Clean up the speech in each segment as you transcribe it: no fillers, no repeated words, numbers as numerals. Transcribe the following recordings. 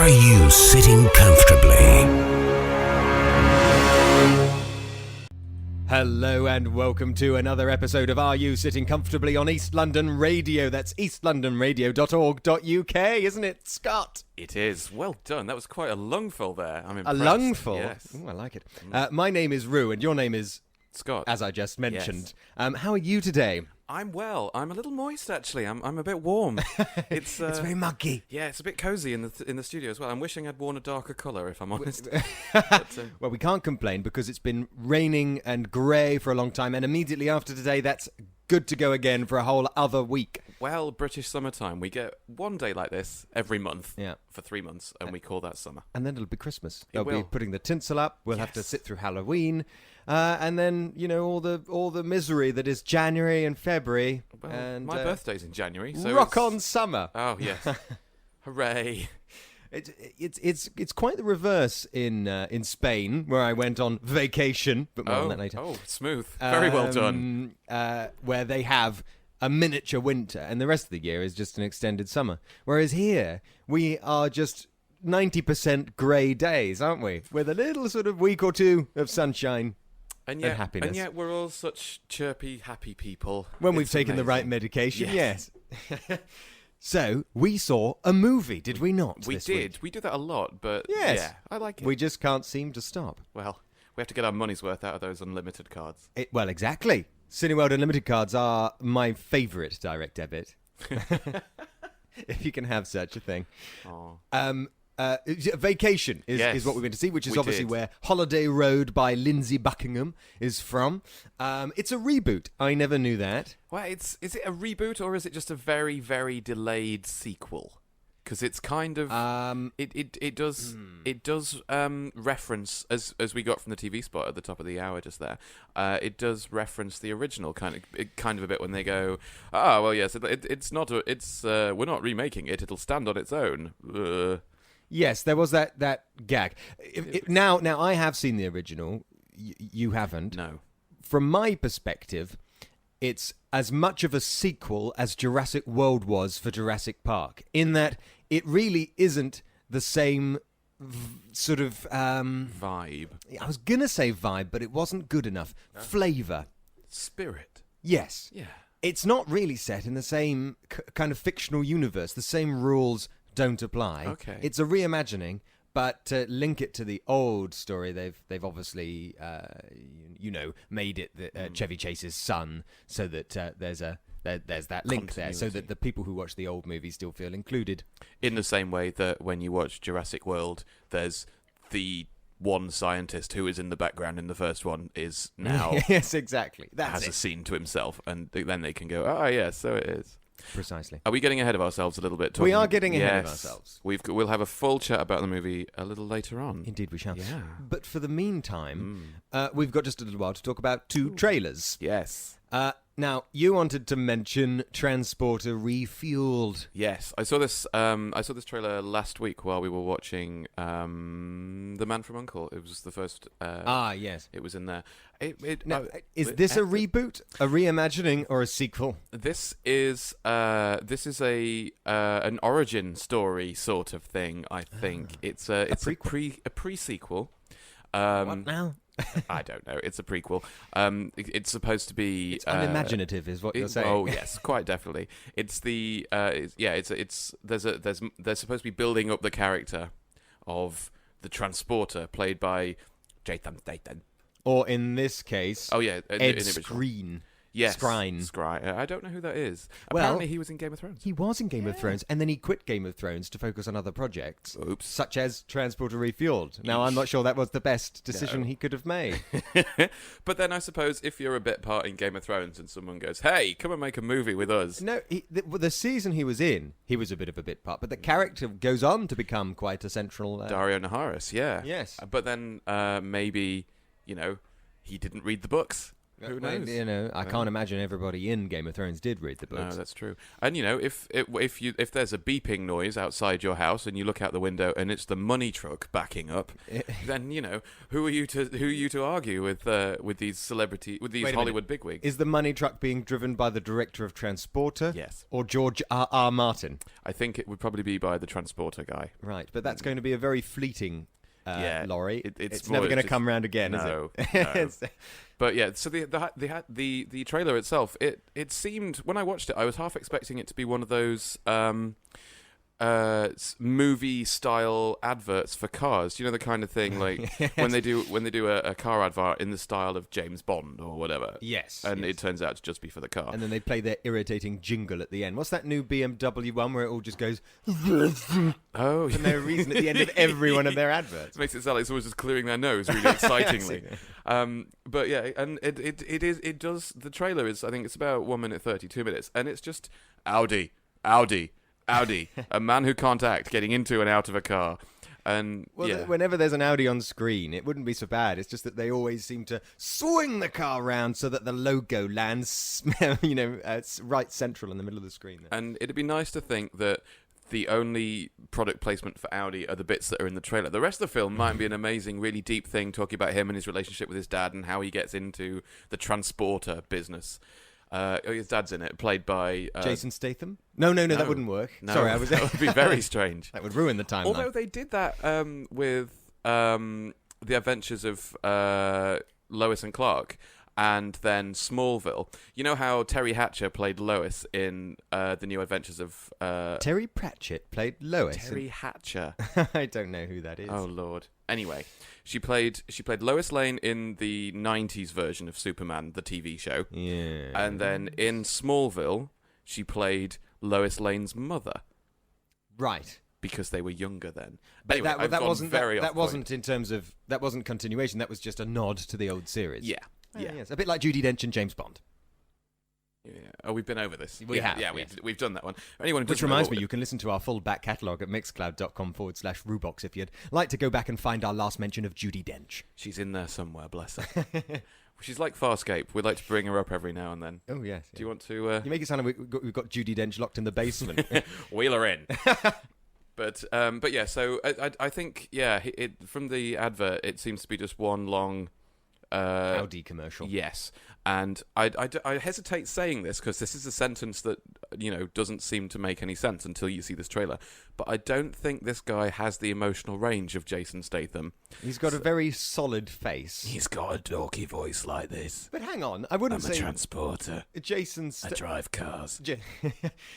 Are you sitting comfortably? Hello and welcome to another episode of Are You Sitting Comfortably on East London Radio. That's eastlondonradio.org.uk, isn't it, Scott? It is. Well done. That was quite a lungful there. I'm impressed. A lungful? Yes. Ooh, I like it. My name is Rue and your name is... Scott. As I just mentioned. Yes. How are you today? I'm well. I'm a little moist, actually. I'm a bit warm. It's very muggy. Yeah, it's a bit cozy in the studio as well. I'm wishing I'd worn a darker colour, if I'm honest. Well, we can't complain because it's been raining and grey for a long time, and immediately after today, that's good to go again for a whole other week. Well, British summertime. We get one day like this every month for 3 months, and we call that summer. And then it'll be Christmas. They'll be putting the tinsel up. We'll have to sit through Halloween. And then, you know, all the misery that is January and February. Well, and my birthday's in January. So rock on summer. Oh, yes. Hooray. It's quite the reverse in Spain, where I went on vacation, but more on that later. Oh, smooth. Very well done. Where they have a miniature winter, and the rest of the year is just an extended summer. Whereas here, we are just 90% grey days, aren't we? With a little sort of week or two of sunshine. And happiness. And yet we're all such chirpy, happy people. When we've taken the right medication, yes. So, we saw a movie, did we not? We did. Week? We do that a lot, but yes. I like it. We just can't seem to stop. Well, we have to get our money's worth out of those unlimited cards. Well, exactly. Cineworld Unlimited cards are my favourite direct debit. If you can have such a thing. Oh. Vacation is what we went to see, which is obviously where Holiday Road by Lindsay Buckingham is from. It's a reboot. I never knew that. Well, is it a reboot or is it just a very, very delayed sequel? Because it's kind of it does reference, as we got from the TV spot at the top of the hour just there. It does reference the original kind of a bit when they go, well, yes, it's not we're not remaking it. It'll stand on its own. Yes, there was that gag. Now I have seen the original. You haven't. No. From my perspective, it's as much of a sequel as Jurassic World was for Jurassic Park, in that it really isn't the same sort of... vibe. I was going to say vibe, but it wasn't good enough. No. Flavour. Spirit. Yes. Yeah. It's not really set in the same kind of fictional universe. The same rules don't apply. Okay. It's a reimagining, but to link it to the old story, they've obviously made it Chevy Chase's son, so that there's that link there, so that the people who watch the old movie still feel included. In the same way that when you watch Jurassic World, there's the one scientist who is in the background in the first one is now yes, exactly. Has a scene to himself, and then they can go, yes, so it is. Precisely. Are we getting ahead of ourselves a little bit? We are getting ahead of ourselves. We'll have a full chat about the movie a little later on. Indeed we shall. Yeah. But for the meantime, we've got just a little while to talk about two trailers. Yes. Now, you wanted to mention Transporter Refueled. Yes, I saw this trailer last week while we were watching The Man from U.N.C.L.E. It was the first. Yes. It was in there. Is this a reboot, a reimagining, or a sequel? This is an origin story sort of thing. I think it's a pre-sequel. What now? I don't know. It's a prequel. It's supposed to be. It's unimaginative, is what you're saying. Oh yes, quite definitely. It's the. There's supposed to be building up the character of the transporter, played by Jason Statham. Or in this case, Ed Skrein. Yes, Skrein. I don't know who that is. Well, apparently he was in Game of Thrones. He was in Game of Thrones, and then he quit Game of Thrones to focus on other projects. Oops. Such as Transporter Refueled. Now, I'm not sure that was the best decision he could have made. But then I suppose if you're a bit part in Game of Thrones and someone goes, hey, come and make a movie with us. No, the season he was in, he was a bit of a bit part, but the character goes on to become quite a central... Dario Naharis, yeah. Yes. But then maybe, he didn't read the books. Who knows? I can't imagine everybody in Game of Thrones did read the books. No, that's true. And if there's a beeping noise outside your house and you look out the window and it's the money truck backing up, then who are you to argue with these Hollywood bigwigs? Is the money truck being driven by the director of Transporter? Yes. Or George R. Martin? I think it would probably be by the Transporter guy. Right, but that's going to be a very fleeting lorry. It's never going to come round again, is it? But yeah, so the trailer itself, it seemed, when I watched it, I was half expecting it to be one of those movie style adverts for cars. Do you know the kind of thing like Yes. when they do a car advert in the style of James Bond or whatever? Yes. And it turns out to just be for the car. And then they play their irritating jingle at the end. What's that new BMW one where it all just goes Oh, for no reason at the end of every one of their adverts? It makes it sound like someone's just clearing their nose really excitingly. But yeah, and it does. The trailer is, I think it's about 1 minute 30, 2 minutes, and it's just Audi, a man who can't act getting into and out of a car. And whenever there's an Audi on screen, it wouldn't be so bad. It's just that they always seem to swing the car around so that the logo lands, right central in the middle of the screen. And it'd be nice to think that the only product placement for Audi are the bits that are in the trailer. The rest of the film might be an amazing, really deep thing, talking about him and his relationship with his dad and how he gets into the transporter business. His dad's in it, played by Jason Statham. No, that wouldn't work. No, Sorry, that would be very strange. That would ruin the timeline. Although they did that with the Adventures of Lois and Clark, and then Smallville. You know how Terry Hatcher played Lois in the New Adventures of Terry Pratchett played Lois. Terry Hatcher. I don't know who that is. Oh Lord. Anyway, she played Lois Lane in the 90s version of Superman, the TV show. Yeah. And then in Smallville, she played Lois Lane's mother. Right. Because they were younger then. But anyway, that wasn't that wasn't continuation. That was just a nod to the old series. Yeah. Yeah. Yes. A bit like Judi Dench and James Bond. Yeah. Oh, we've been over this. We have. Yeah, yes. we've done that one. Anyone who Which reminds me, you can listen to our full back catalogue at mixcloud.com/Rubox if you'd like to go back and find our last mention of Judi Dench. She's in there somewhere, bless her. She's like Farscape. We'd like to bring her up every now and then. Oh, yes. Do you want to... You make it sound like we've got Judi Dench locked in the basement. Wheel her in. But yeah, so I think, from the advert, it seems to be just one long... Audi commercial. Yes. And I hesitate saying this because this is a sentence that, doesn't seem to make any sense until you see this trailer. But I don't think this guy has the emotional range of Jason Statham. He's got a very solid face. He's got a dorky voice like this. But hang on, I wouldn't say... I'm a transporter. Jason I drive cars.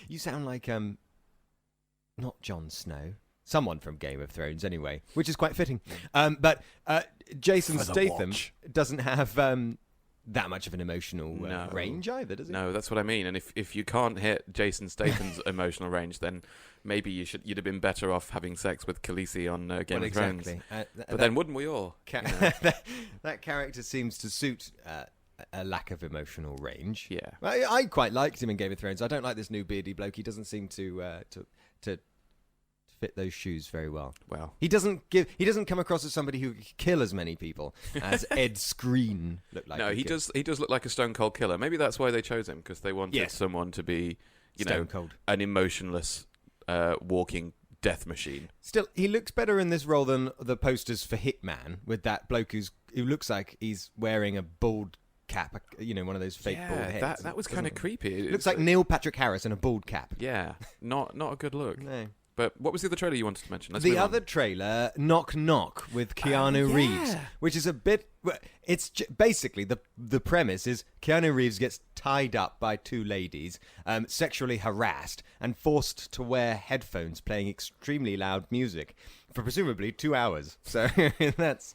You sound like, not Jon Snow. Someone from Game of Thrones, anyway, which is quite fitting. But Jason Statham doesn't have that much of an emotional range either, does he? No, that's what I mean. And if you can't hit Jason Statham's emotional range, then maybe you'd have been better off having sex with Khaleesi on Game of Thrones. But then wouldn't we all? That character seems to suit a lack of emotional range. Yeah, I quite liked him in Game of Thrones. I don't like this new beardy bloke. He doesn't seem to fit those shoes very well. Well, he doesn't come across as somebody who could kill as many people as Ed Skrein looked like. No, he does look like a stone cold killer. Maybe that's why they chose him, because they wanted someone to be, stone cold, an emotionless walking death machine. Still, he looks better in this role than the posters for Hitman, with that bloke who looks like he's wearing a bald cap, one of those fake bald heads. That was kind of creepy. It looks like Neil Patrick Harris in a bald cap. Yeah, not a good look. No. But what was the other trailer you wanted to mention? The other trailer, Knock Knock, with Keanu Reeves, which is a bit... It's basically, the premise is Keanu Reeves gets tied up by two ladies, sexually harassed, and forced to wear headphones playing extremely loud music for presumably 2 hours. So that's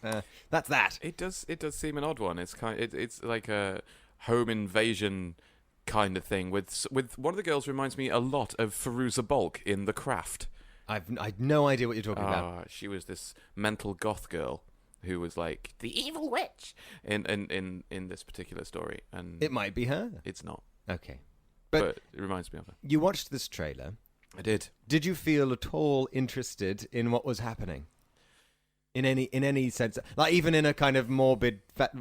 that. It does seem an odd one. It's it's like a home invasion kind of thing with one of the girls reminds me a lot of Fairuza Balk in The Craft. I've no idea what you're talking about. She was this mental goth girl who was like the evil witch in this particular story, and it might be her. It's not. Okay, but it reminds me of her. You watched this trailer. I did. Did you feel at all interested in what was happening? in any sense. Like, even in a kind of morbid,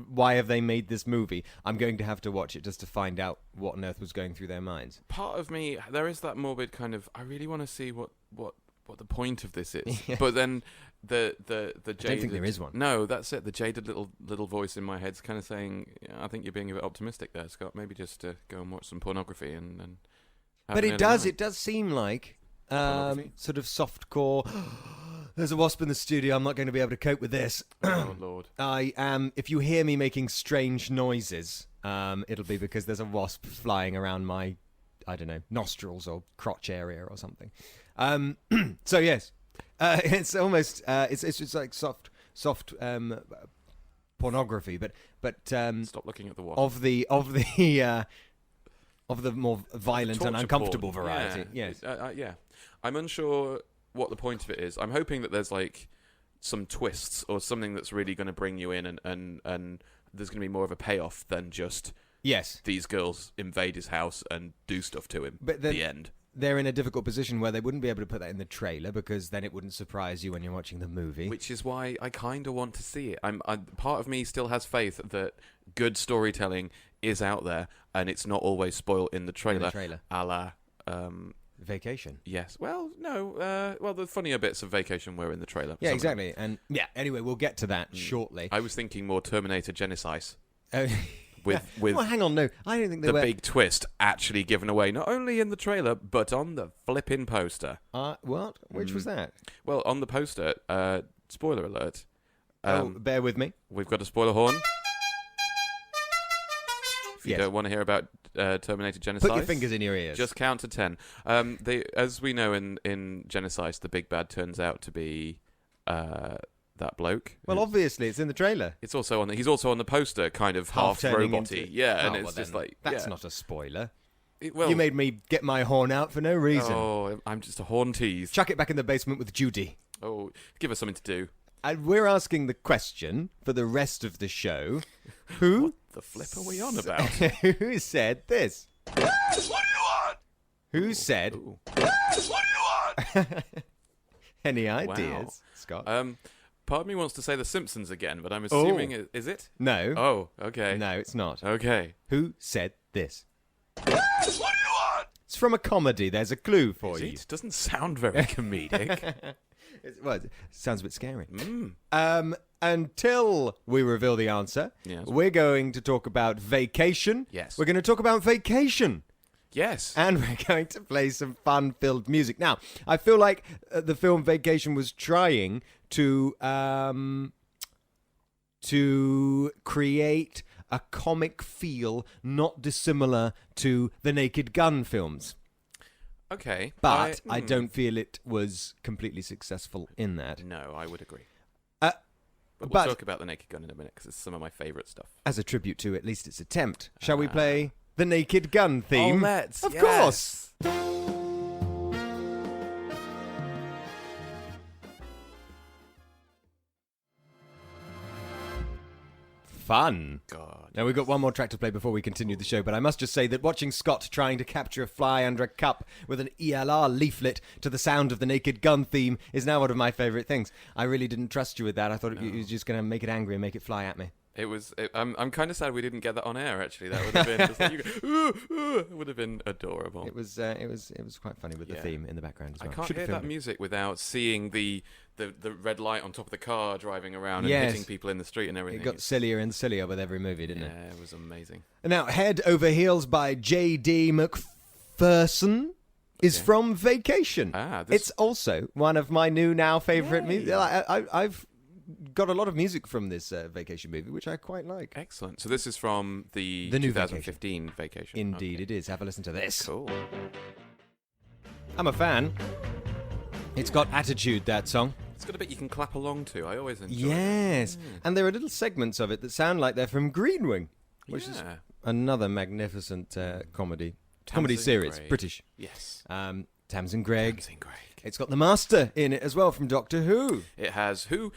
why have they made this movie? I'm going to have to watch it just to find out what on earth was going through their minds. Part of me, there is that morbid kind of, I really want to see what the point of this is. Yeah. But then the jaded, I don't think there is one. No, that's it. The jaded little voice in my head's kind of saying, I think you're being a bit optimistic there, Scott. Maybe just go and watch some pornography and have But an it early does night. seem like Pornography. sort of softcore. There's a wasp in the studio. I'm not going to be able to cope with this. Oh, Lord. I am. If you hear me making strange noises, it'll be because there's a wasp flying around my, I don't know, nostrils or crotch area or something. So yes, it's almost it's just like soft pornography, but Stop looking at the wasp. of the more violent and Torture uncomfortable porn. variety. Yeah. Yes. Yeah. I'm unsure what the point of it is. I'm hoping that there's like some twists or something that's really going to bring you in, and there's going to be more of a payoff than just Yes. these girls invade his house and do stuff to him. But then the end. they're in a difficult position where they wouldn't be able to put that in the trailer because then it wouldn't surprise you when you're watching the movie. Which is why I kind of want to see it. Part of me still has faith that good storytelling is out there and it's not always spoiled in the trailer. A la Vacation. Yes. Well, no. Well, the funnier bits of Vacation were in the trailer. Yeah, exactly. And yeah, anyway, we'll get to that shortly. I was thinking more Terminator Genesis. Oh, With well, hang on, no, I don't think they the were. big twist actually given away, not only in the trailer, but on the flipping poster. What? Which was that? Well, on the poster, spoiler alert. Bear with me. We've got a spoiler horn. If you Yes. don't want to hear about Terminator Genesis, Put your fingers in your ears. just count to 10. As we know in Genesis, the big bad turns out to be that bloke. Well, obviously, it's in the trailer. He's also on the poster, kind of half turning robot-y. into- Yeah, and Oh, it's well, just then like that's yeah. not a spoiler. Well, You made me get my horn out for no reason. Oh, I'm just a horn tease. Chuck it back in the basement with Judy. Oh, give us something to do. And we're asking the question for the rest of the show. Who What the flip are we on about? who said this? What do you want? Who said Ooh. What do you want? any ideas, Scott? Part of me wants to say The Simpsons again, but I'm assuming is it? No. Oh, okay. No, it's not. Okay. Who said this? What do you want? It's from a comedy. There's a clue for Is you. it? Doesn't sound very comedic. Well, it sounds a bit scary. Mm. Until we reveal the answer, Yes. we're going to talk about Vacation. Yes. We're going to talk about Vacation. Yes. And we're going to play some fun-filled music. Now, I feel like the film Vacation was trying to create a comic feel not dissimilar to the Naked Gun films. Okay. But I don't feel it was completely successful in that. No, I would agree. But We'll talk about The Naked Gun in a minute because it's some of my favourite stuff. as a tribute to at least its attempt, shall we play the Naked Gun theme? Oh, let's. Of yes. course. Fun. God. Now, we've got one more track to play before we continue the show, but I must just say that watching Scott trying to capture a fly under a cup with an ELR leaflet to the sound of the Naked Gun theme is now one of my favourite things. I really didn't trust you with that. I thought you were just going to make it angry and make it fly at me. It was. I'm kind of sad we didn't get that on air. Actually, that would have been. Just like you go, "Ooh, ooh," it would have been adorable. It was quite funny with the Yeah. theme in the background as I well. can't Should have hear that filmed it. music without seeing the red light on top of the car driving around and Yes. hitting people in the street and everything. It got sillier and sillier with every movie, didn't it? Yeah, it was amazing. Now, Head Over Heels by J.D. McPherson is Okay. from Vacation. This, It's also one of my now favourite Yay. music. I've got a lot of music from this Vacation movie, which I quite like. excellent. So this is from the new 2015 Vacation. Indeed, Okay. it is. Have a listen to this. Cool. I'm a fan. It's got attitude, that song. It's got a bit you can clap along to. I always enjoy. Yes. it. And there are little segments of it that sound like they're from Green Wing, which is Yeah. another magnificent comedy Tamsin series, Greig. British. Yes. Tamsin Greig. Tamsin Greig. It's got the Master in it as well from Doctor Who. It has who?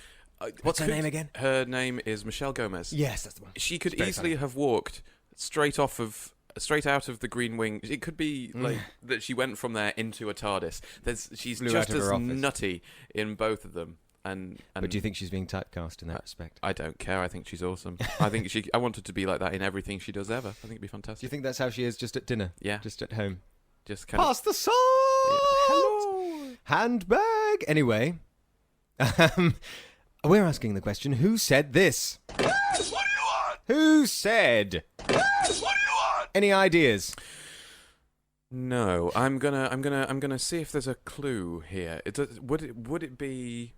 What's her name again? Her name is Michelle Gomez. Yes, that's the one. She could It's very easily funny. have walked straight out of the Green Wing. It could be like that she went from there into a TARDIS. She's Flew just out of as her office. nutty in both of them. But do you think she's being typecast in that respect? I don't care. I think she's awesome. I want her to to be like that in everything she does ever. I think it'd be fantastic. Do you think that's how she is just at dinner? Yeah. Just at home? Just kind Pass the salt! Hello! Handbag! Anyway, we're asking the question, who said this? What do you want? Who said? What do you want? Any ideas? No, I'm gonna see if there's a clue here. Would it be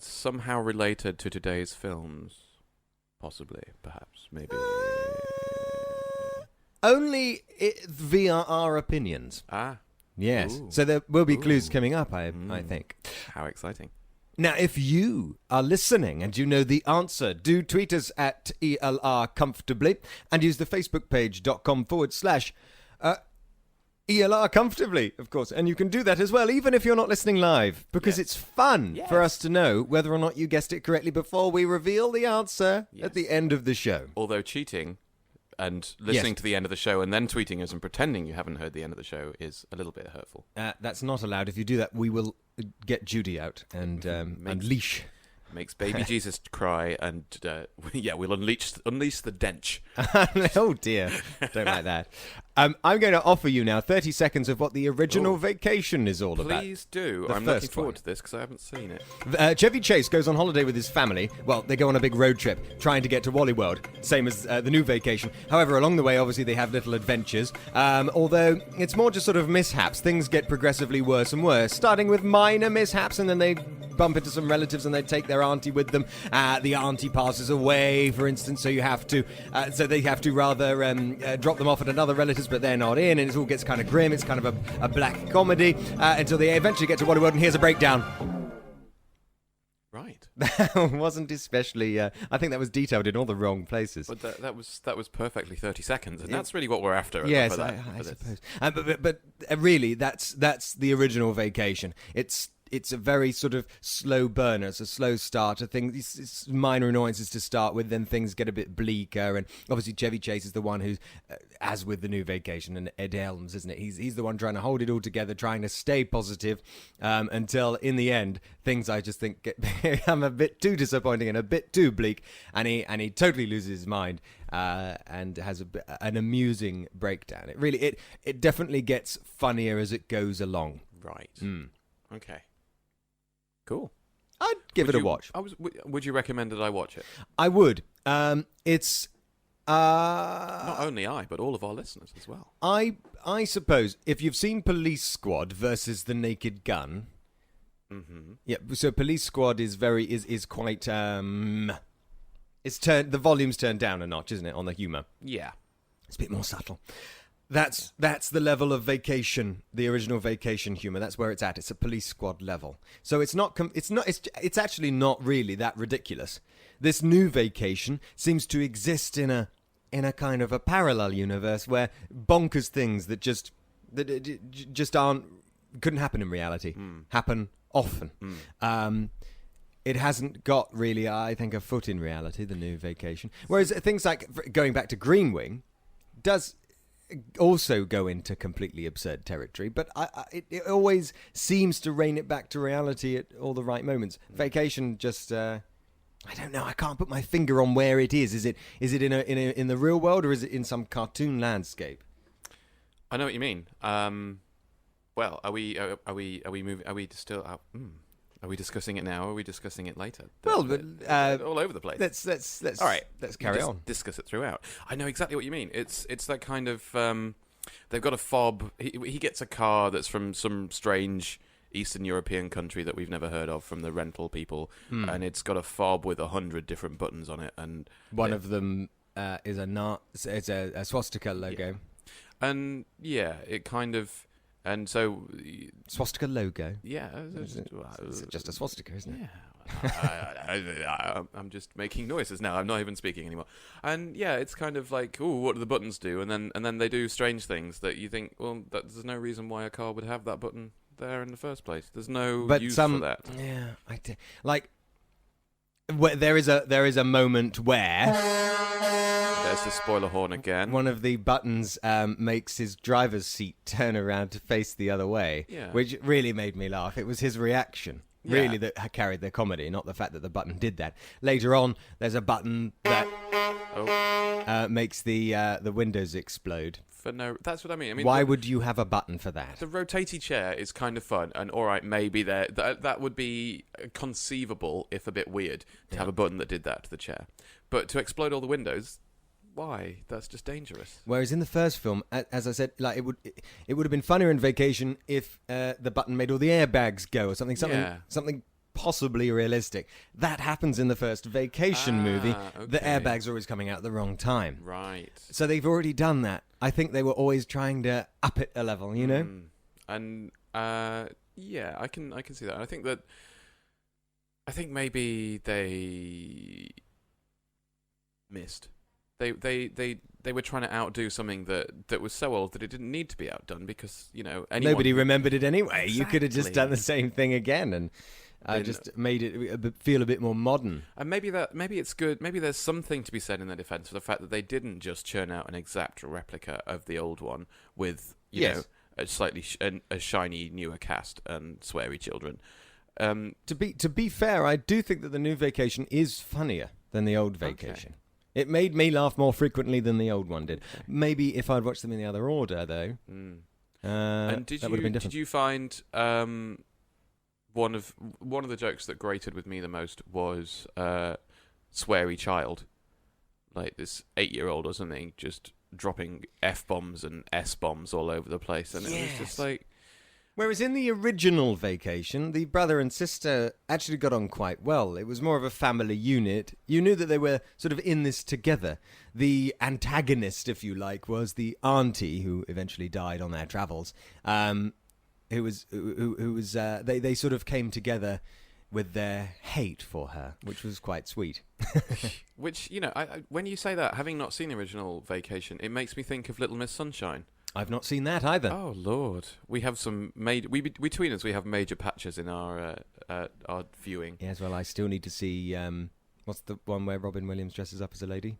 somehow related to today's films? Possibly, perhaps, maybe. Only via our opinions. Ah, Yes. Ooh. So there will be clues Ooh. coming up, I think. how exciting! Now, if you are listening and you know the answer, do tweet us at ELRcomfortably and use the Facebook page.com/ELRcomfortably, of course. And you can do that as well, even if you're not listening live, because it's fun for us to know whether or not you guessed it correctly before we reveal the answer at the end of the show. Although cheating and listening to the end of the show and then tweeting us and pretending you haven't heard the end of the show is a little bit hurtful. That's not allowed. If you do that, we will get Judy out and leash. Makes baby Jesus cry, and we'll unleash the dench. Oh dear, don't like that. I'm going to offer you now 30 seconds of what the original Vacation is all about. Please do. The I'm looking first forward one. to this because I haven't seen it. Chevy Chase goes on holiday with his family. Well, they go on a big road trip trying to get to Wally World, same as the new Vacation. However, along the way, obviously, they have little adventures. Although it's more just sort of mishaps. Things get progressively worse and worse, starting with minor mishaps, and then they bump into some relatives and they take their auntie with them. The auntie passes away, for instance, so they have to rather drop them off at another relative's, but they're not in, and it all gets kind of grim. It's kind of a black comedy until they eventually get to Wally World, and here's a breakdown. Right. That wasn't especially. I think that was detailed in all the wrong places. But that was perfectly 30 seconds, and that's really what we're after. Yes, for I this. suppose. But really, that's the original Vacation. It's a very sort of slow burner. It's a slow starter. It's minor annoyances to start with, then things get a bit bleaker. And obviously, Chevy Chase is the one who's, as with the new Vacation, and Ed Helms, isn't it? He's the one trying to hold it all together, trying to stay positive, until in the end, things I just think become a bit too disappointing and a bit too bleak, and he totally loses his mind. And has an amusing breakdown. It definitely gets funnier as it goes along. Right. Okay. Cool. I'd give it a watch. Would you recommend that I watch it? I would. It's not only I, but all of our listeners as well. I suppose if you've seen Police Squad versus The Naked Gun. Mm-hmm. Yeah. So Police Squad is quite. It's turned. The volume's turned down a notch, isn't it, on the humour? Yeah. It's a bit more subtle. That's the level of Vacation, the original Vacation humor. That's where it's at. It's a Police Squad level. So it's actually not really that ridiculous. This new Vacation seems to exist in a kind of a parallel universe where bonkers things that just couldn't happen in reality happen often. It hasn't got really, I think, a foot in reality, the new Vacation. Whereas things like going back to Green Wing does also go into completely absurd territory, but it always seems to rein it back to reality at all the right moments. Vacation just, I don't know. I can't put my finger on where it is. Is it in the real world, or is it in some cartoon landscape? I know what you mean. Well, are we moving? Are we still out? Are we discussing it now, or are we discussing it later? Well, all over the place. Let's all right. Let's carry on. Discuss it throughout. I know exactly what you mean. It's that kind of they've got a fob. He gets a car that's from some strange Eastern European country that we've never heard of from the rental people, and it's got a fob with 100 different buttons on it, and one of them is a swastika logo. Yeah. And it kind of. And so... Swastika logo? Yeah. It's just a swastika, isn't it? Yeah. I'm just making noises now. I'm not even speaking anymore. And it's kind of like, what do the buttons do? And then they do strange things that you think, well, there's no reason why a car would have that button there in the first place. There's no use for that. Yeah. There is a moment where... There's the spoiler horn again. One of the buttons makes his driver's seat turn around to face the other way, which really made me laugh. It was his reaction. really that carried their comedy, not the fact that the button did that. Later on, there's a button that makes the windows explode. That's what I mean. Why would you have a button for that? The rotatey chair is kind of fun, and all right, maybe that would be conceivable, if a bit weird, to have a button that did that to the chair. But to explode all the windows, why? That's just dangerous. Whereas in the first film, as I said, like it would have been funnier in Vacation if the button made all the airbags go or something possibly realistic. That happens in the first Vacation movie. Okay. The airbags are always coming out at the wrong time. Right. So they've already done that. I think they were always trying to up it a level, you know? And yeah, I can see that. I think maybe they missed. They were trying to outdo something that was so old that it didn't need to be outdone because, you know, nobody remembered it anyway. Exactly. You could have just done the same thing again and just made it feel a bit more modern. And maybe it's good. Maybe there's something to be said in their defense for the fact that they didn't just churn out an exact replica of the old one with, you know, a slightly a shiny newer cast and sweary children. To be fair, I do think that the new Vacation is funnier than the old Vacation. Okay. It made me laugh more frequently than the old one did. Okay. Maybe if I'd watched them in the other order, though, and that would have been different. Did you find one of the jokes that grated with me the most was sweary child, like this 8-year-old or something, just dropping F-bombs and S-bombs all over the place, and it was just like. Whereas in the original Vacation, the brother and sister actually got on quite well. It was more of a family unit. You knew that they were sort of in this together. The antagonist, if you like, was the auntie who eventually died on their travels. They sort of came together with their hate for her, which was quite sweet. Which, you know, when you say that, having not seen the original Vacation, it makes me think of Little Miss Sunshine. I've not seen that either. Oh Lord, we have some between us. We have major patches in our viewing. Yes, well, I still need to see. What's the one where Robin Williams dresses up as a lady?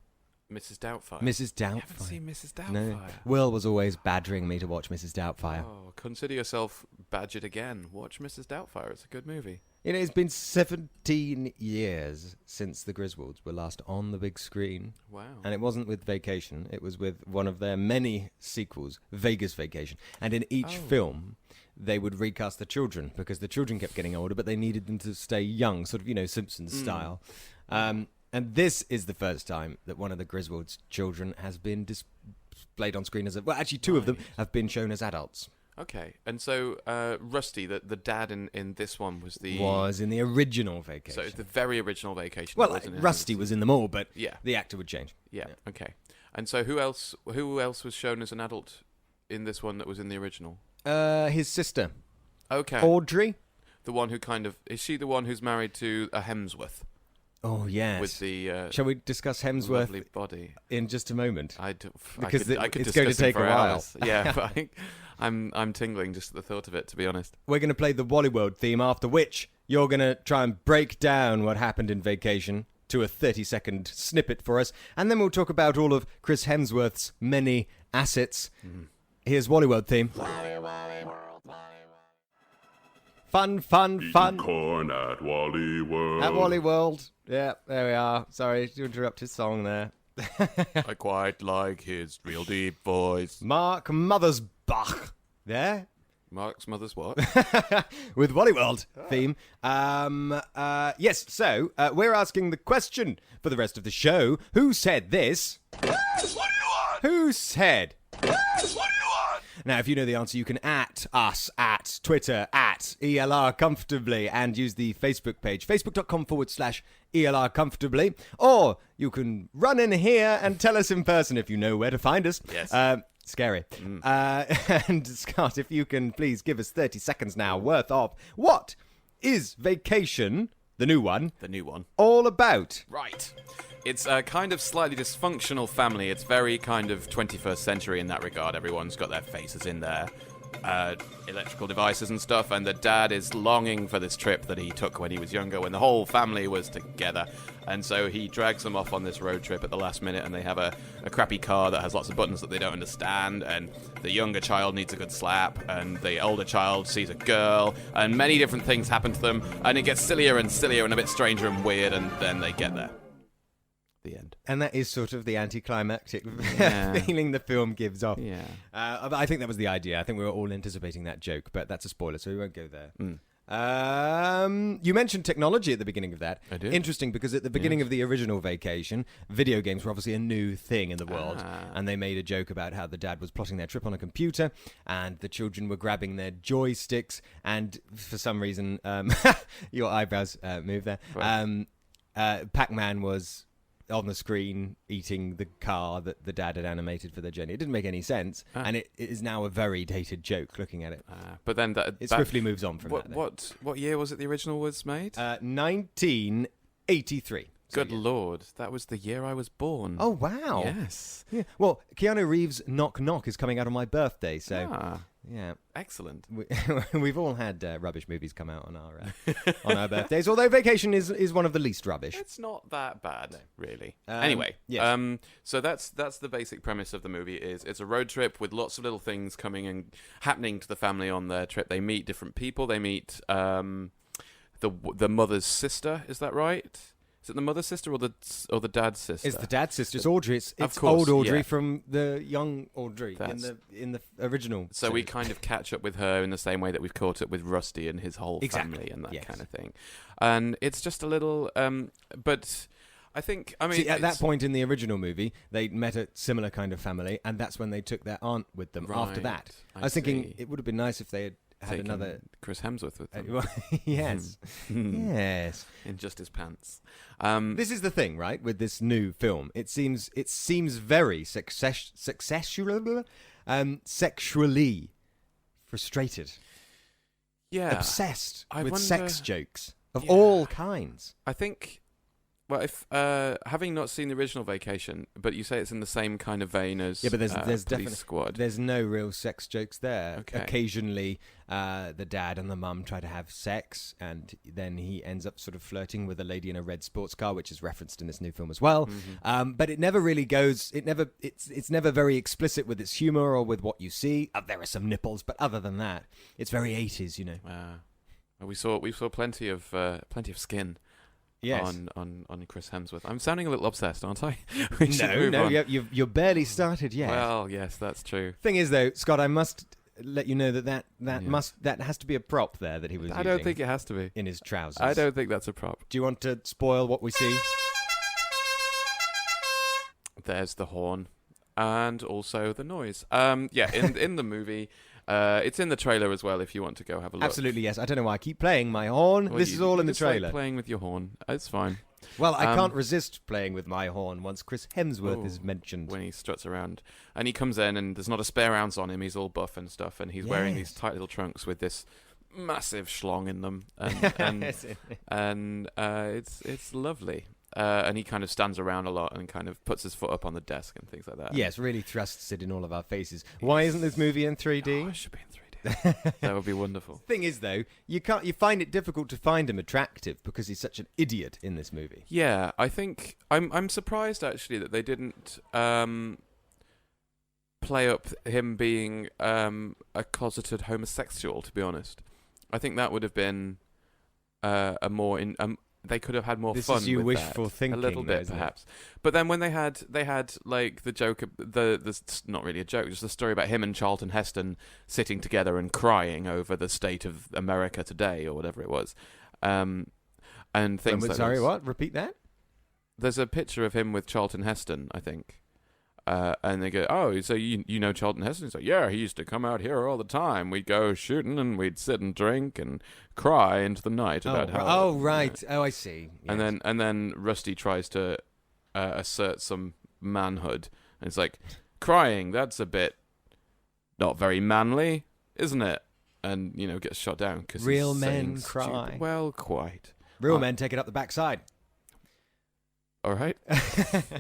Mrs. Doubtfire. Mrs. Doubtfire. I haven't seen Mrs. Doubtfire. No. Will was always badgering me to watch Mrs. Doubtfire. Oh, consider yourself badgered again. Watch Mrs. Doubtfire. It's a good movie. You know, it's been 17 years since the Griswolds were last on the big screen. Wow. And it wasn't with Vacation. It was with one of their many sequels, Vegas Vacation. And in each film, they would recast the children because the children kept getting older, but they needed them to stay young, sort of, you know, Simpsons style. And this is the first time that one of the Griswolds' children has been displayed on screen as well, actually, two of them have been shown as adults. Okay, and so Rusty, the dad in this one was in the original Vacation. So the very original Vacation. Well, Rusty was in them all, but the actor would change. Yeah. Okay. And so who else was shown as an adult in this one that was in the original? His sister. Okay. Audrey. The one who is she the one who's married to a Hemsworth? Oh, yes. With the shall we discuss Hemsworth lovely body in just a moment? Because it's going to take a while. Yeah, but I'm tingling just at the thought of it, to be honest. We're going to play the Wally World theme, after which you're going to try and break down what happened in Vacation to a 30-second snippet for us, and then we'll talk about all of Chris Hemsworth's many assets. Here's Wally World theme. Fun. Corn at Wally World. At Wally World. Yeah, there we are. Sorry to interrupt his song there. I quite like his real deep voice. Mark Mothersbach. There? Mark's mother's what? With Wally World theme. Yes, so we're asking the question for the rest of the show. Who said this? Yes, what do you want? Who said? Yes, what do you want? Now, if you know the answer, you can at us at Twitter at ELR Comfortably and use the Facebook page, facebook.com/ELR Comfortably. Or you can run in here and tell us in person if you know where to find us. Yes. Scary. And Scott, if you can please give us 30 seconds now worth of what is Vacation, the new one, all about? Right. It's a kind of slightly dysfunctional family. It's very kind of 21st century in that regard. Everyone's got their faces in there. electrical devices and stuff, and the dad is longing for this trip that he took when he was younger, when the whole family was together. And so he drags them off on this road trip at the last minute, and they have a crappy car that has lots of buttons that they don't understand, and the younger child needs a good slap, and the older child sees a girl, and many different things happen to them, and it gets sillier and sillier and a bit stranger and weird, and then they get there. The end. And that is sort of the anticlimactic Yeah. feeling the film gives off. Yeah. I think that was the idea. I think we were all anticipating that joke, but that's a spoiler, so we won't go there. You mentioned technology at the beginning of that. I did. Interesting, because at the beginning of the original Vacation, video games were obviously a new thing in the world, and they made a joke about how the dad was plotting their trip on a computer, and the children were grabbing their joysticks, and for some reason, your eyebrows move there. Right. Pac-Man was on the screen eating the car that the dad had animated for their journey. It didn't make any sense, and it is now a very dated joke looking at it. But then It swiftly moves on from that. What year was it the original was made? 1983. Good Lord, that was the year I was born. Oh, wow. Yes. Yeah. Well, Keanu Reeves' Knock Knock is coming out on my birthday, so yeah. Excellent. We've all had rubbish movies come out on our birthdays, although Vacation is one of the least rubbish. It's not that bad, really. Anyway, yes. So that's the basic premise of the movie. It's a road trip with lots of little things coming and happening to the family on their trip. They meet different people. They meet the mother's sister. Is that right? Is it the mother's sister or the dad's sister? It's the dad's sister. It's Audrey. It's Of course, old Audrey yeah. from the young Audrey in the original. So we series. kind of catch up with her in the same way that we've caught up with Rusty and his whole family and that Yes. kind of thing. And it's just a little, but I think, I mean... See, at that point in the original movie, they met a similar kind of family, and that's when they took their aunt with them after that. I was thinking it would have been nice if they had Taking another... Chris Hemsworth with them. Yes. Yes. In just his pants. This is the thing, right, with this new film. It seems very sexually frustrated. Yeah. Obsessed I with wonder- sex jokes of Yeah. all kinds. I think... Well, if having not seen the original Vacation, but you say it's in the same kind of vein as Yeah, but there's Police definitely Squad. there's no real sex jokes there. Okay. Occasionally, the dad and the mum try to have sex, and then he ends up sort of flirting with a lady in a red sports car, which is referenced in this new film as well. But it never really goes. It's never very explicit with its humor or with what you see. There are some nipples, but other than that, it's very 80s. You know. We saw plenty of skin. Yes. On Chris Hemsworth. I'm sounding a little obsessed, aren't I? We should move on. You're barely started yet. Well, yes, that's true. Thing is, though, Scott, I must let you know that has to be a prop there that he was using. I don't think it has to be. In his trousers. I don't think that's a prop. Do you want to spoil what we see? There's the horn, and also the noise. In the movie, it's in the trailer as well. If you want to go have a look. Absolutely, yes. I don't know why I keep playing my horn. Well, this is all in the just like trailer. playing with your horn. It's fine. Well, I can't resist playing with my horn once Chris Hemsworth is mentioned. When he struts around. And he comes in and there's not a spare ounce on him. He's all buff and stuff. And he's wearing these tight little trunks with this massive schlong in them. And it's lovely. And he kind of stands around a lot and kind of puts his foot up on the desk and things like that. Yes, really thrusts it in all of our faces. Why isn't this movie in 3D? Oh, it should be in 3D. That would be wonderful. Thing is, though, you find it difficult to find him attractive because he's such an idiot in this movie. Yeah, I think I'm surprised actually that they didn't play up him being a closeted homosexual. To be honest, I think that would have been a more they could have had more this fun is you with wishful that. thinking, a little bit isn't it? perhaps. But then when they had like the joke, the not really a joke, just the story about him and Charlton Heston sitting together and crying over the state of America today or whatever it was, and things. Sorry, what? Repeat that. There's a picture of him with Charlton Heston, I think. And they go, oh, so you know Charlton Heston? He's like, yeah, he used to come out here all the time. We'd go shooting and we'd sit and drink and cry into the night about how. Oh, right. Oh, I see. Yes. And then Rusty tries to assert some manhood, and it's like, crying. That's a bit not very manly, isn't it? And gets shot down because real men cry. Well, quite. Real men take it up the backside. All right.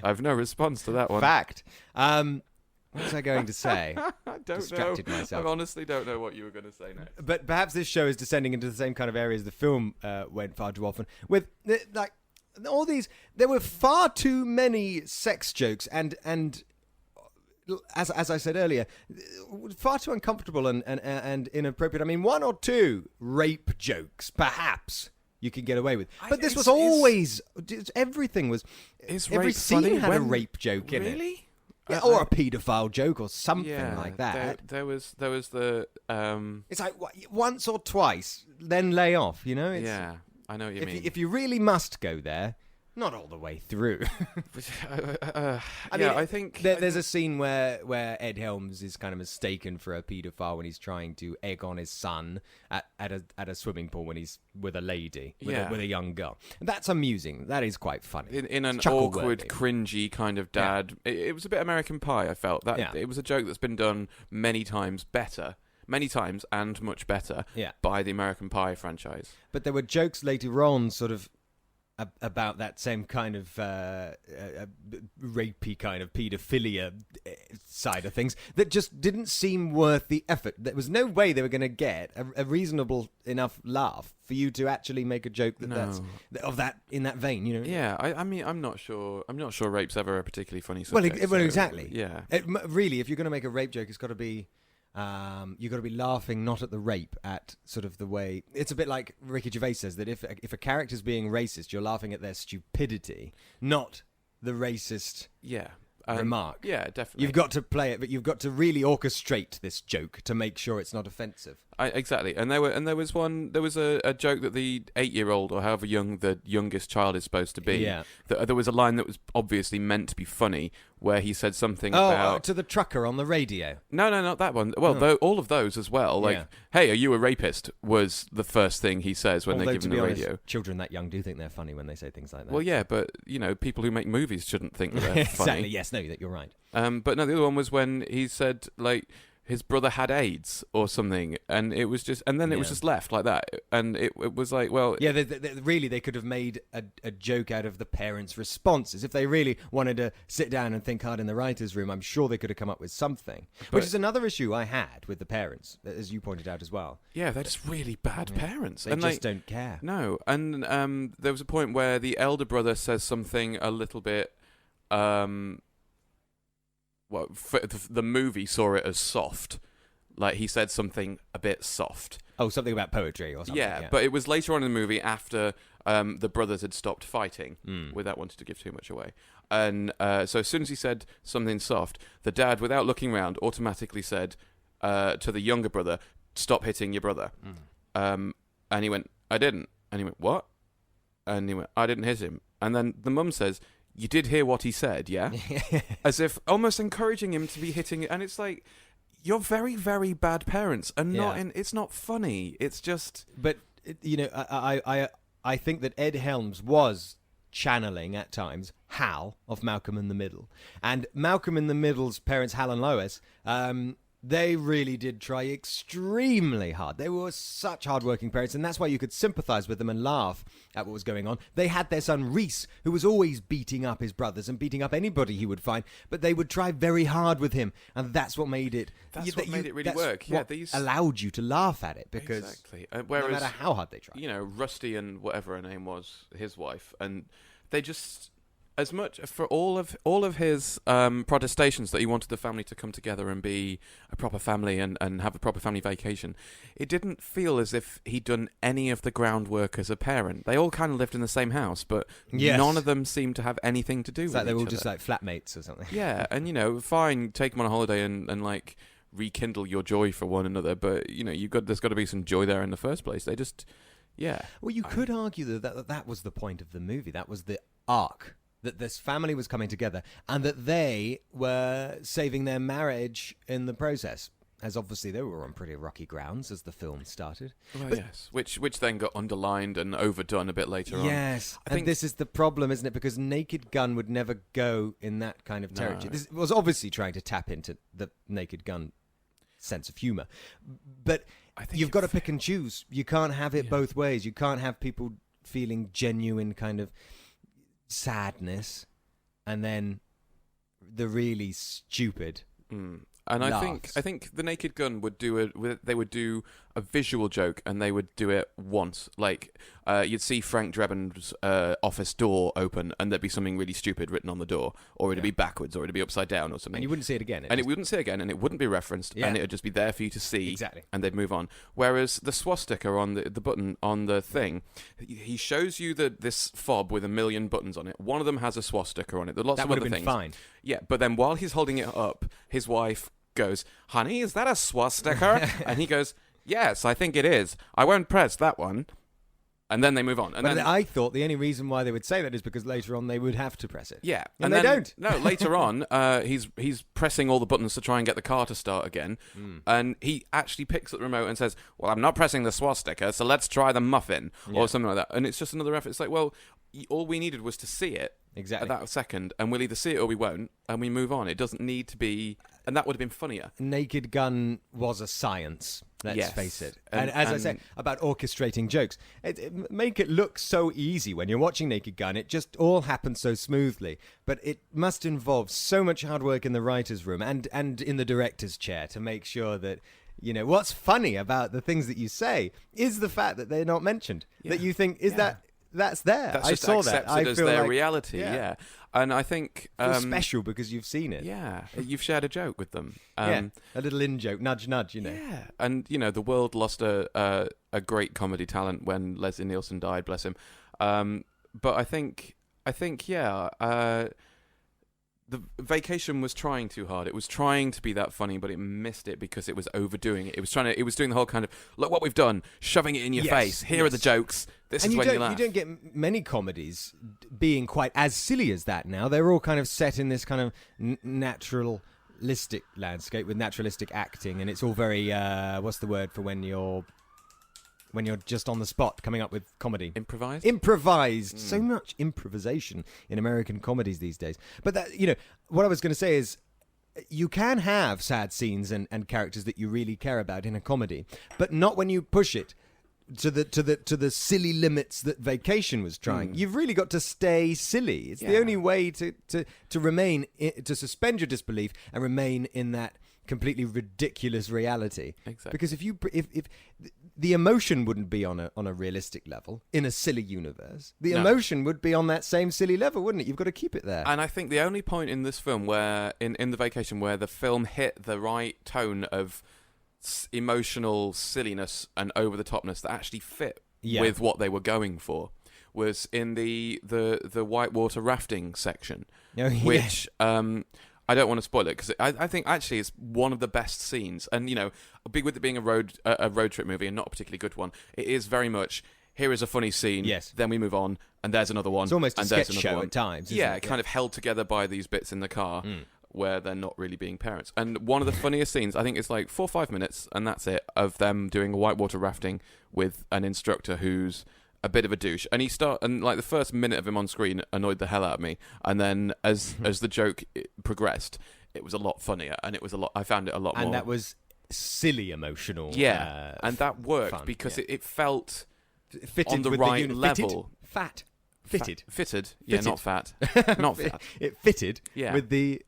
I've no response to that one. Fact. What was I going to say? I don't distracted know. myself. I honestly don't know what you were going to say next. But perhaps this show is descending into the same kind of areas the film went far too often. With like all these, there were far too many sex jokes and as I said earlier, far too uncomfortable and inappropriate. I mean, one or two rape jokes, perhaps, you could get away with. But this was always... everything was... Every scene had a rape joke in it. Really? Yeah, or a paedophile joke or something like that. There was the... It's like once or twice, then lay off, you know? Yeah, I know what you mean. If you really must go there... Not all the way through. I think there's a scene where Ed Helms is kind of mistaken for a paedophile when he's trying to egg on his son at a swimming pool when he's with a lady, with a young girl. That's amusing. That is quite funny. In an awkward, cringy kind of dad. Yeah. It was a bit American Pie, I felt. It was a joke that's been done many times and much better by the American Pie franchise. But there were jokes later on sort of about that same kind of rapey kind of paedophilia side of things that just didn't seem worth the effort. There was no way they were going to get a reasonable enough laugh for you to actually make a joke that's in that vein, you know? Yeah, I mean, I'm not sure rape's ever a particularly funny subject. Well, exactly. Yeah. Really, if you're going to make a rape joke, it's got to be... you've got to be laughing not at the rape, at sort of the way... It's a bit like Ricky Gervais says, that if a character's being racist, you're laughing at their stupidity, not the racist remark. Yeah, definitely. You've got to play it, but you've got to really orchestrate this joke to make sure it's not offensive. Exactly, and there was a joke that the 8-year-old or however young the youngest child is supposed to be. Yeah. There was a line that was obviously meant to be funny where he said something about to the trucker on the radio. No, not that one. Well, all of those as well. Like, hey, are you a rapist? Was the first thing he says when they give him the radio. Honest, children that young do think they're funny when they say things like that. Well, yeah, but people who make movies shouldn't think that they're exactly. funny. Yes, no, you're right. But no, the other one was when he said like, his brother had AIDS or something, and it was just, and then it was just left like that, and it was like, well, yeah, they could have made a joke out of the parents' responses if they really wanted to sit down and think hard in the writers' room. I'm sure they could have come up with something, which is another issue I had with the parents, as you pointed out as well. Yeah, they're just really bad parents. They just don't care. No, and there was a point where the elder brother says something a little bit. Well, the movie saw it as soft. Like, he said something a bit soft. Oh, something about poetry or something. Yeah, but it was later on in the movie after the brothers had stopped fighting, without wanting to give too much away. And so as soon as he said something soft, the dad, without looking round, automatically said to the younger brother, "Stop hitting your brother." And he went, "I didn't." And he went, "What?" And he went, "I didn't hit him." And then the mum says, "You did hear what he said, yeah?" As if almost encouraging him to be hitting it. And it's like, you're very, very bad parents. And it's not funny. It's just... But, I think that Ed Helms was channeling, at times, Hal of Malcolm in the Middle. And Malcolm in the Middle's parents, Hal and Lois... they really did try extremely hard. They were such hard-working parents, and that's why you could sympathise with them and laugh at what was going on. They had their son Reese, who was always beating up his brothers and beating up anybody he would find, but they would try very hard with him, and that's what made it... What made it really work. Yeah, allowed you to laugh at it, because exactly. Whereas, no matter how hard they tried. Rusty and whatever her name was, his wife, and they just... As much for all of his protestations that he wanted the family to come together and be a proper family and have a proper family vacation, it didn't feel as if he'd done any of the groundwork as a parent. They all kind of lived in the same house, but none of them seemed to have anything to do with it. Like they were all just like flatmates or something. Yeah, and fine, take them on a holiday and like rekindle your joy for one another, but there's got to be some joy there in the first place. They just, Well, you could argue that was the point of the movie. That was the arc. That this family was coming together and that they were saving their marriage in the process. As obviously they were on pretty rocky grounds as the film started. Well, yes. Which then got underlined and overdone a bit later on. Yes. I think this is the problem, isn't it? Because Naked Gun would never go in that kind of territory. No. This was obviously trying to tap into the Naked Gun sense of humour. But you've got to pick and choose. You can't have it both ways. You can't have people feeling genuine kind of sadness and then the really stupid And laughs. I think the Naked Gun would do a visual joke, and they would do it once. Like you'd see Frank Drebin's office door open, and there'd be something really stupid written on the door, or it'd be backwards, or it'd be upside down, or something. And you wouldn't see it again. And it wouldn't see it again, and it wouldn't be referenced, and it would just be there for you to see. Exactly. And they'd move on. Whereas the swastika on the button on the thing, he shows you this fob with a million buttons on it. One of them has a swastika on it. There's lots That of would other have been things. fine. Yeah, but then while he's holding it up, his wife goes, "Honey, is that a swastika?" And he goes, "Yes, I think it is. I won't press that one." And then they move on. And But then, I thought the only reason why they would say that is because later on they would have to press it. yeah, And they don't. No, later on, he's pressing all the buttons to try and get the car to start again, and he actually picks up the remote and says, "Well, I'm not pressing the swastika, so let's try the muffin," or something like that. And it's just another reference. It's like, well, all we needed was to see it Exactly. at that second, and we'll either see it or we won't, and we move on. It doesn't need to be, and that would have been funnier. Naked Gun was a science. Let's Yes. face it. And- And as I and- say, about orchestrating jokes, it make it look so easy when you're watching Naked Gun. It just all happens so smoothly. But it must involve so much hard work in the writer's room and in the director's chair to make sure that, what's funny about the things that you say is the fact that they're not mentioned. That you think, that's there. That's I just saw that. accepted I as feel their like, reality, yeah. And I think... Feel special because you've seen it. Yeah, you've shared a joke with them. Yeah, a little in-joke, nudge, nudge, Yeah, and the world lost a great comedy talent when Leslie Nielsen died, bless him. But I think, the Vacation was trying too hard. It was trying to be that funny, but it missed it because it was overdoing it. It was doing the whole kind of, look what we've done, shoving it in your face. Here are the jokes. This is when you laugh. You don't get many comedies being quite as silly as that now. They're all kind of set in this kind of naturalistic landscape with naturalistic acting, and it's all very what's the word for when you're just on the spot coming up with comedy? Improvised. So much improvisation in American comedies these days. But that, what I was going to say is, you can have sad scenes and characters that you really care about in a comedy, but not when you push it to the silly limits that Vacation was trying. You've really got to stay silly. It's the only way to remain to suspend your disbelief and remain in that completely ridiculous reality. Exactly. Because if the emotion wouldn't be on a realistic level in a silly universe, the emotion would be on that same silly level, wouldn't it? You've got to keep it there. And I think the only point in this film where in the Vacation where the film hit the right tone of emotional silliness and over the topness that actually fit with what they were going for was in the whitewater rafting section, which I don't want to spoil it because I think actually it's one of the best scenes. And with it being a road trip movie and not a particularly good one, it is very much, here is a funny scene. Yes. Then we move on, and there's another one. It's almost a and there's sketch another show one. at times. Isn't Yeah, it? kind of held together by these bits in the car where they're not really being parents. And one of the funniest scenes, I think it's like 4 or 5 minutes, and that's it, of them doing whitewater rafting with an instructor who's a bit of a douche. And the first minute of him on screen annoyed the hell out of me. And then as the joke progressed, it was a lot funnier, and I found it a lot more. And that was silly emotional. Yeah, and that worked fun, because it felt fitted on the with right the level. Fitted. Fitted. Yeah, Fitted. not fat. Not fat. It fitted with the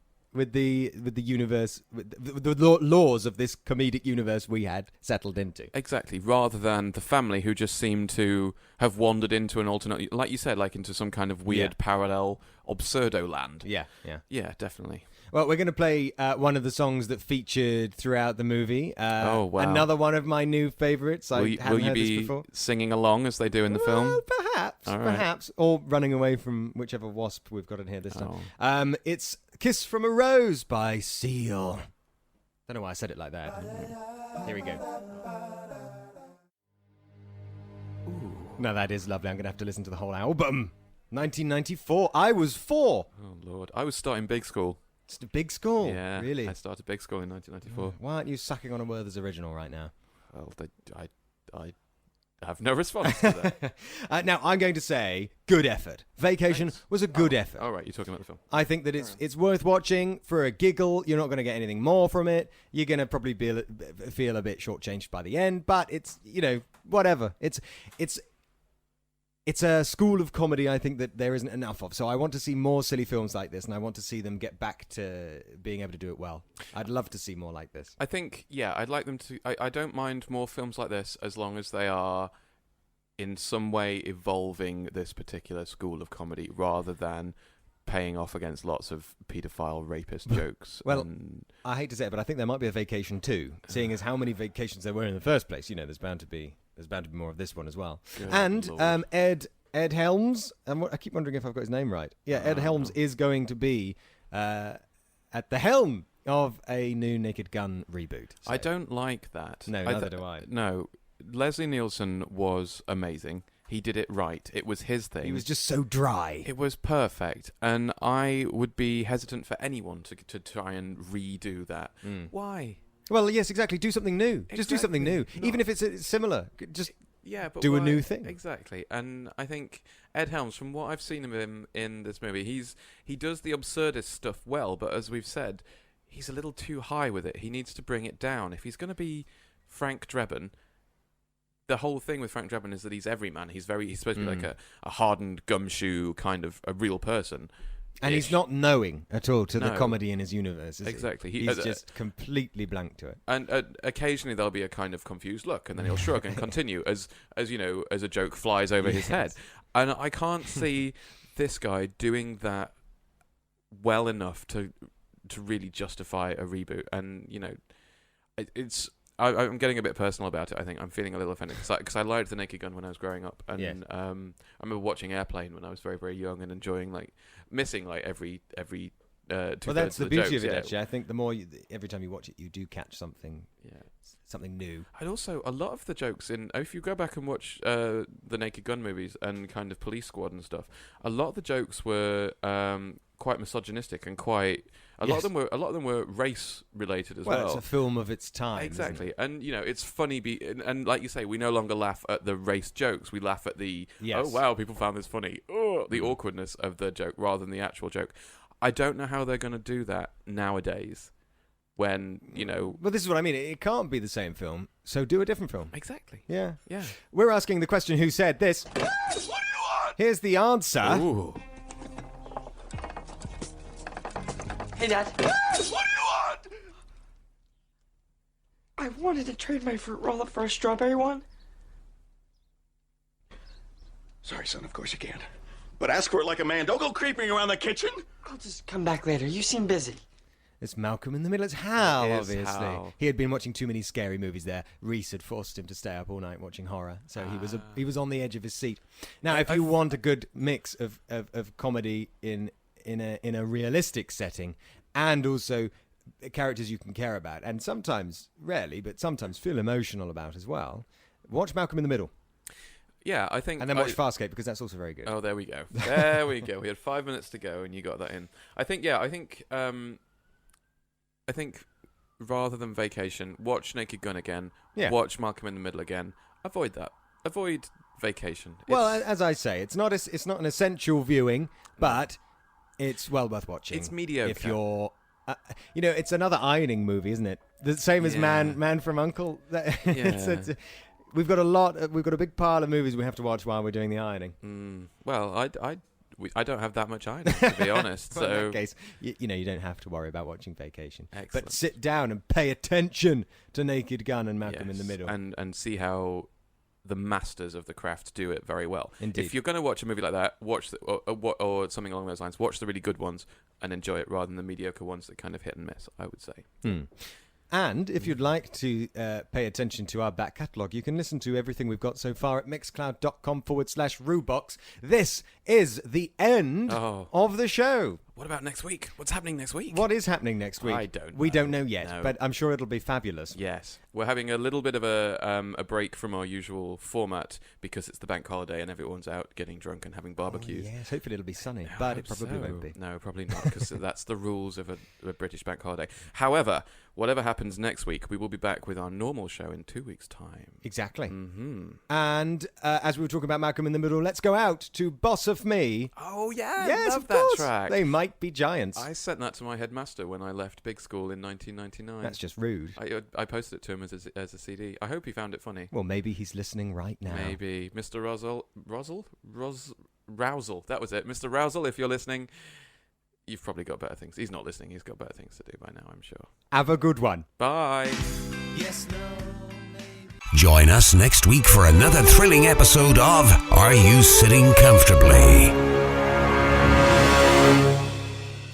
universe, with the laws of this comedic universe we had settled into. Exactly, rather than the family who just seemed to have wandered into an alternate, like you said, like into some kind of weird parallel absurdo land. Yeah. Yeah, definitely. Well, we're going to play one of the songs that featured throughout the movie. Oh, wow. Another one of my new favourites. Will you heard this be before. singing along as they do in the film? Perhaps, All right. perhaps. Or running away from whichever wasp we've got in here this time. Oh. It's Kiss from a Rose by Seal. Don't know why I said it like that. Here we go. Ooh. Now that is lovely. I'm going to have to listen to the whole album. 1994. I was 4. Oh, Lord. I was starting big school. It's a big school. Yeah, Really? I started big school in 1994. Why aren't you sucking on a Werther's original right now? Well, I have no response to that. Now, I'm going to say good effort. Vacation was a good effort. All right, you're talking about the film. I think that it's worth watching for a giggle. You're not going to get anything more from it. You're going to probably feel a bit shortchanged by the end, but it's, whatever. It's it's a school of comedy I think that there isn't enough of. So I want to see more silly films like this, and I want to see them get back to being able to do it well. I'd love to see more like this. I think, I'd like them to... I don't mind more films like this as long as they are in some way evolving this particular school of comedy rather than paying off against lots of paedophile rapist jokes. Well, I hate to say it, but I think there might be a Vacation 2, seeing as how many vacations there were in the first place. There's bound to be more of this one as well. Good and Lord. Ed Helms, I keep wondering if I've got his name right. Yeah, Ed Helms is going to be at the helm of a new Naked Gun reboot. So. I don't like that. No, neither do I. No, Leslie Nielsen was amazing. He did it right. It was his thing. He was just so dry. It was perfect. And I would be hesitant for anyone to try and redo that. Why? Well, yes, exactly. Do something new. Exactly. Just do something new. Even if it's similar. Just but do why? a new thing. Exactly. And I think Ed Helms, from what I've seen of him in this movie, he does the absurdist stuff well, but as we've said, he's a little too high with it. He needs to bring it down. If he's going to be Frank Drebin, the whole thing with Frank Drebin is that he's everyman. He's supposed to be like a hardened gumshoe kind of a real person. And he's not knowing at all to the No. comedy in his universe, is Exactly. he? He's just completely blank to it. And occasionally there'll be a kind of confused look, and then he'll shrug and continue as a joke flies over his head. And I can't see this guy doing that well enough to really justify a reboot. And I'm getting a bit personal about it. I think I'm feeling a little offended because I liked The Naked Gun when I was growing up, and I remember watching Airplane when I was very, very young and enjoying missing every. Well, that's the beauty jokes, of it. Actually, I think the more every time you watch it, you do catch something. Something new. And also, a lot of the jokes if you go back and watch the Naked Gun movies and kind of Police Squad and stuff, a lot of the jokes were quite misogynistic and quite. A lot of them were race related as well. Well, it's a film of its time. Exactly, isn't it? and it's funny. And like you say, we no longer laugh at the race jokes. We laugh at the Yes. oh wow, people found this funny. Oh, the awkwardness of the joke rather than the actual joke. I don't know how they're going to do that nowadays. When Well, this is what I mean. It can't be the same film, so do a different film. exactly. Yeah. Yeah. We're asking the question: who said this? What do you want? Here's the answer. Ooh. Hey, Dad. What do you want? I wanted to trade my fruit roll-up for a strawberry one. Sorry, son, of course you can't. But ask for it like a man. Don't go creeping around the kitchen. I'll just come back later. You seem busy. It's Malcolm in the Middle. It's Hal, It is obviously. Hal. He had been watching too many scary movies there. Reese had forced him to stay up all night watching horror, so he was on the edge of his seat. Now, if you want a good mix of comedy in a realistic setting, and also characters you can care about, and sometimes, rarely, but sometimes feel emotional about as well, watch Malcolm in the Middle. Yeah, I think. And then watch Farscape, because that's also very good. Oh, there we go. There we go. We had 5 minutes to go, and you got that in. I think rather than Vacation, watch Naked Gun again. Yeah. Watch Malcolm in the Middle again. Avoid that. Avoid Vacation. Well, as I say, it's not an essential viewing, but it's well worth watching. It's mediocre. If you're, it's another ironing movie, isn't it? The same as Yeah. Man from U.N.C.L.E. Yeah. We've got a big pile of movies we have to watch while we're doing the ironing. Well, I don't have that much ironing, to be honest. Well, in So that case, you don't have to worry about watching Vacation. Excellent. But sit down and pay attention to Naked Gun and Malcolm in the yes, Middle. and see how the masters of the craft do it very well. Indeed. If you're going to watch a movie like that, watch or something along those lines. Watch the really good ones and enjoy it, rather than the mediocre ones that kind of hit and miss, I would say. And if you'd like to pay attention to our back catalogue, you can listen to everything we've got so far at mixcloud.com/Rubox. This is the end of the show. What about next week? What's happening next week? What is happening next week? I don't know. We don't know yet, No. but I'm sure it'll be fabulous. Yes, we're having a little bit of a break from our usual format because it's the bank holiday and everyone's out getting drunk and having barbecues. Yes, hopefully it'll be sunny, I but it hope probably so. won't be. No, probably not, because that's the rules of a British bank holiday. However, whatever happens next week, we will be back with our normal show in 2 weeks' time. Exactly. Mm-hmm. And as we were talking about Malcolm in the Middle, let's go out to Boss of Me. Oh yeah, Yes, love of that course. track. They might might be giants. I sent that to my headmaster when I left big school in 1999. That's just rude. I posted it to him as a CD. I hope he found it funny. Well, maybe he's listening right now. Maybe. Mr. Rousel. That was it. Mr. Rousel, if you're listening, you've probably got better things. He's not listening. He's got better things to do by now, I'm sure. Have a good one. Bye. Yes, no, maybe. Join us next week for another thrilling episode of Are You Sitting Comfortably?